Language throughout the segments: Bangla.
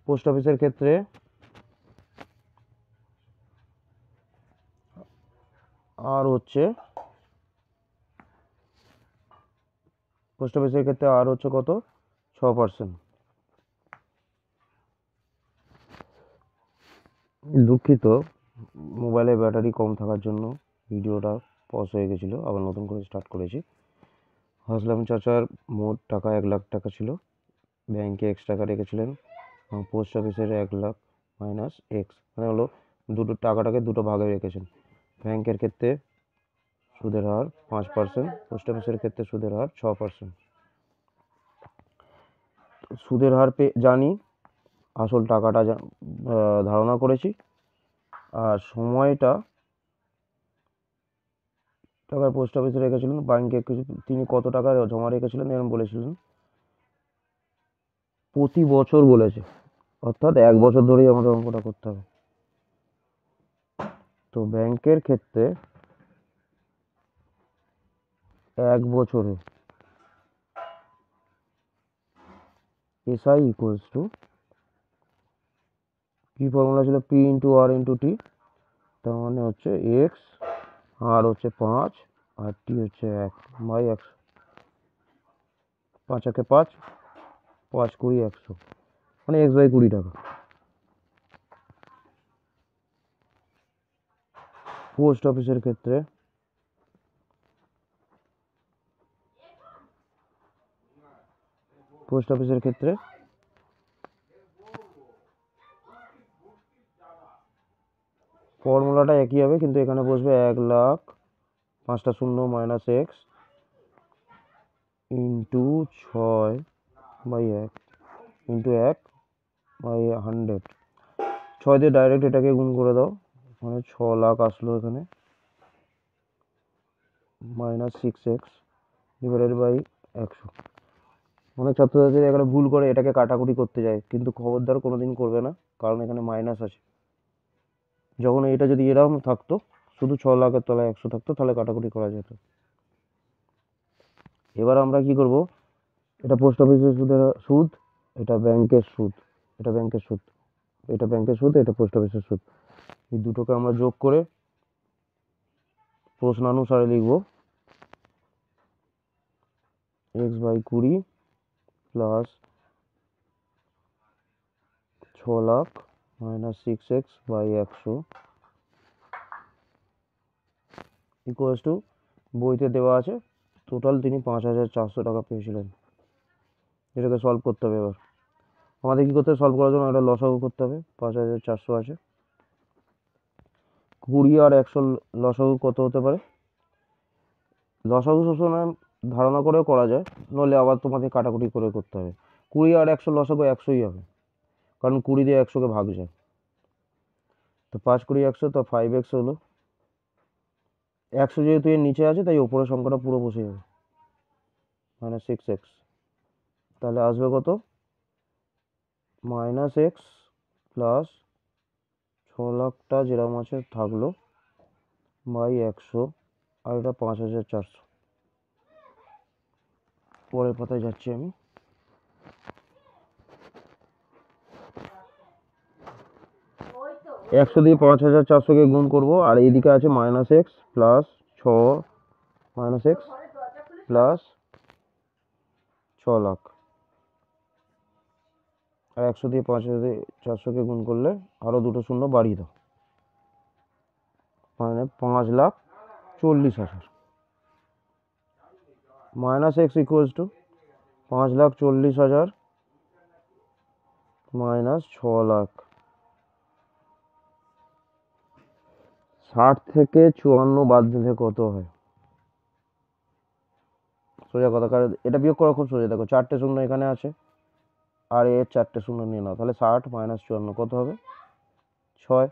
পোস্ট অফিসের ক্ষেত্রে আর হচ্ছে কত 6%। দুঃখিত, মোবাইলের ব্যাটারি কম থাকার জন্য ভিডিওটা পজ হয়ে গেছিলো, আবার নতুন করে স্টার্ট করেছি। হাসলাম চাচার মোট টাকা 1,00,000 টাকা ছিল, ব্যাংকে X টাকা রেখেছিলেন এবং পোস্ট অফিসের 1,00,000 মাইনাস X, মানে হলো দুটো টাকাটাকে দুটো ভাগে রেখেছেন। ব্যাংকের ক্ষেত্রে সুদের হার 5%, পোস্ট অফিসের ক্ষেত্রে সুদের হার 6%। সুদের হার জানি, আসল টাকাটা ধারণা করেছি, আর সময়টা টাকা পোস্ট অফিসে রেখেছিলেন, ব্যাংকে তিনি কত টাকা জমা রেখেছিলেন এরকম বলেছিলেন প্রতি বছর বলেছে, অর্থাৎ 1 বছর ধরেই আমাদের অঙ্কটা করতে হবে। তো ব্যাংকের ক্ষেত্রে 1 বছরে SI ইকুয়ালস টু, কি ফর্মুলা ছিল, P ইন্টু আর ইন্টু টি, তার মানে হচ্ছে X, আর হচ্ছে 5 আর টি হচ্ছে 1 বাই 100, 5 একে 5, 5 20 100, মানে X বাই 20 টাকা। পোস্ট অফিসের ক্ষেত্রে ফর্মুলাটা একই হবে, কিন্তু এখানে বসবে 1,00,000 5টা শূন্য minus X into 6 by 1 into 1 by 100। 6 দিয়ে ডাইরেক্ট এটাকে গুণ করে দাও, মানে 6 লাখ আসলো এখানে, মাইনাস 6X ডিভাইডেড বাই 100। অনেক ছাত্রছাত্রীরা এখানে ভুল করে এটাকে কাটাকুটি করতে যায়, কিন্তু খবরদার কোনোদিন করবে না, কারণ এখানে মাইনাস আছে। যখন এটা যদি এরকম থাকতো, শুধু 6 লাখের তলায় 100 থাকতো, তাহলে কাটাকুটি করা যেত। এবার আমরা কি করব, এটা পোস্ট অফিসের সুদ, এটা ব্যাংকের সুদ, এটা ব্যাংকের সুদ, এটা ব্যাংকের সুদ, এটা পোস্ট অফিসের সুদ, এই দুটোকে আমরা যোগ করে প্রশ্নানুসারে লিখব X by 20 plus 6 lakh minus 6X by 100 equals to, বইতে দেওয়া আছে টোটাল তিনি 5,400 টাকা পেয়েছিলেন। এটাকে সলভ করতে হবে। এবার আমাদের কি করতে হবে, সলভ করার জন্য একটা লসাগু করতে হবে। 5,400 আছে, 20 আর 100 লসাগু কত হতে পারে? লসাগু সবসময় ধারণা করেও করা যায়, নইলে আবার তোমাদের কাটাকুটি করে করতে হবে। 20 আর 100 লসাগু 100ই হবে, কারণ 20 দিয়ে 100কে ভাগ যায়। তো 5 20 100, তো 5X হলো, 100 যেহেতু এর নিচে আছে তাই ওপরের সংখ্যাটা পুরো বসে যাবে, মানে 6X। তাহলে আসবে কত, মাইনাস X প্লাস 6 লাখটা যেরকম আছে থাকলো বাই 100, আর এটা 5,400। পরের পাতায় যাচ্ছি আমি। 100 দিয়ে 5,400কে গুণ করবো, আর এইদিকে আছে minus X plus 6 minus X plus 6 lakh, আর 100 দিয়ে 5,400কে গুণ করলে আরও দুটো শূন্য বাড়িয়ে দাও, মানে 5,40,000। Minus X equals to 5,40,000 minus 6 lakh. 60 থেকে 54 বাদ দিলে কত হয়? সোজা কথা, কারণ এটা বিয়োগ করা খুব সোজা। দেখো 4টে শূন্য এখানে আছে, আর এর 4টে শূন্য নিয়ে নাও, তাহলে 60 মাইনাস 54 কত হবে? 6।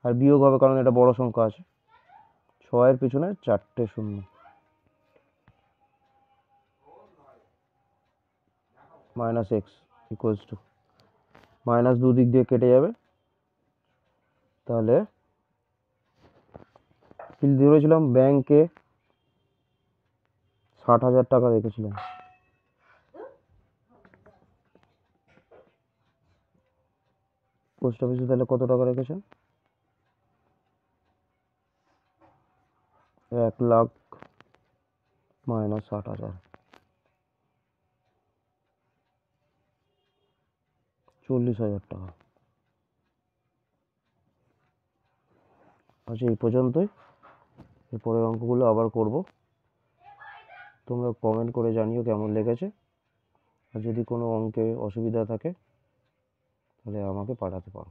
আর বিয়োগ হবে কারণ এটা বড় সংখ্যা আছে, 6-এর পিছনে 4টে শূন্য, minus X equals to, minus দুদিক দিয়ে কেটে যাবে, তাহলে ধরেছিলাম ব্যাংকে 60,000 টাকা রেখেছিলাম, পোস্ট অফিসে তাহলে কত টাকা রেখেছেন? 1,00,000 মাইনাস 60,000, 40,000 টাকা। আচ্ছা, এই পর্যন্তই। এরপরের অঙ্কগুলো আবার করব। তোমরা কমেন্ট করে জানিও কেমন লেগেছে। আর যদি কোনো অঙ্কে অসুবিধা থাকে তাহলে আমাকে পাঠাতে পারো।